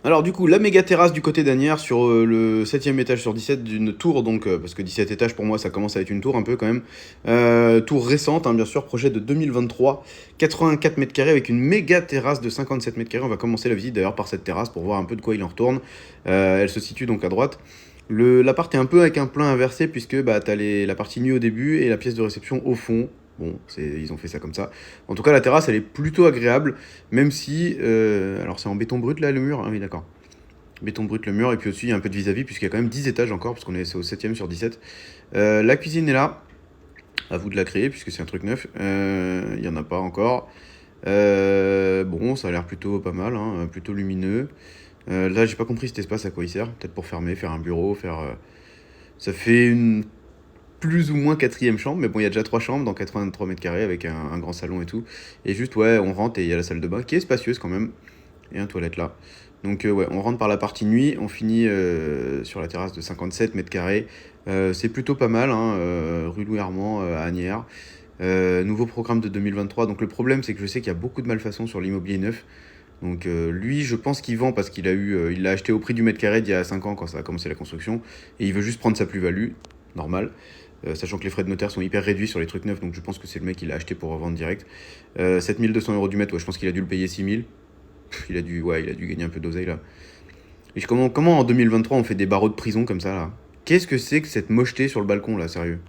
Alors du coup, la méga terrasse du côté d'Anières sur le 7e étage sur 17 d'une tour, donc parce que 17 étages pour moi ça commence à être une tour un peu quand même. Tour récente, hein, bien sûr, projet de 2023, 84 mètres carrés avec une méga terrasse de 57 mètres carrés. On va commencer la visite d'ailleurs par cette terrasse pour voir un peu de quoi il en retourne. Elle se situe donc à droite. L'appart est un peu avec un plein inversé puisque bah, t'as la partie nue au début et la pièce de réception au fond. Bon, ils ont fait ça comme ça. En tout cas, la terrasse, elle est plutôt agréable, même si... alors, c'est en béton brut, là, le mur? Ah oui, d'accord. Béton brut, le mur, et puis au-dessus, il y a un peu de vis-à-vis, puisqu'il y a quand même 10 étages encore, parce qu'on est au 7e sur 17. La cuisine est là. À vous de la créer, puisque c'est un truc neuf. Il n'y en a pas encore. Bon, ça a l'air plutôt pas mal, hein, plutôt lumineux. Là, j'ai pas compris cet espace à quoi il sert. Peut-être pour fermer, faire un bureau, faire... Ça fait une plus ou moins quatrième chambre, mais bon, il y a déjà trois chambres dans 83 mètres carrés avec un grand salon et tout. Et juste, ouais, on rentre et il y a la salle de bain qui est spacieuse quand même, et un toilette là. Donc, ouais, on rentre par la partie nuit, on finit sur la terrasse de 57 mètres carrés. C'est plutôt pas mal, hein, rue Louis Armand à Agnières. Nouveau programme de 2023. Donc, le problème, c'est que je sais qu'il y a beaucoup de malfaçons sur l'immobilier neuf. Donc lui, je pense qu'il vend parce il l'a acheté au prix du mètre carré d'il y a 5 ans quand ça a commencé la construction, et il veut juste prendre sa plus-value, normal. Sachant que les frais de notaire sont hyper réduits sur les trucs neufs, donc je pense que c'est le mec qui l'a acheté pour revendre direct. 7 200 € du mètre, ouais, je pense qu'il a dû le payer 6 000. Il a dû gagner un peu d'oseille là. Comment en 2023 on fait des barreaux de prison comme ça là? Qu'est-ce que c'est que cette mocheté sur le balcon là, sérieux?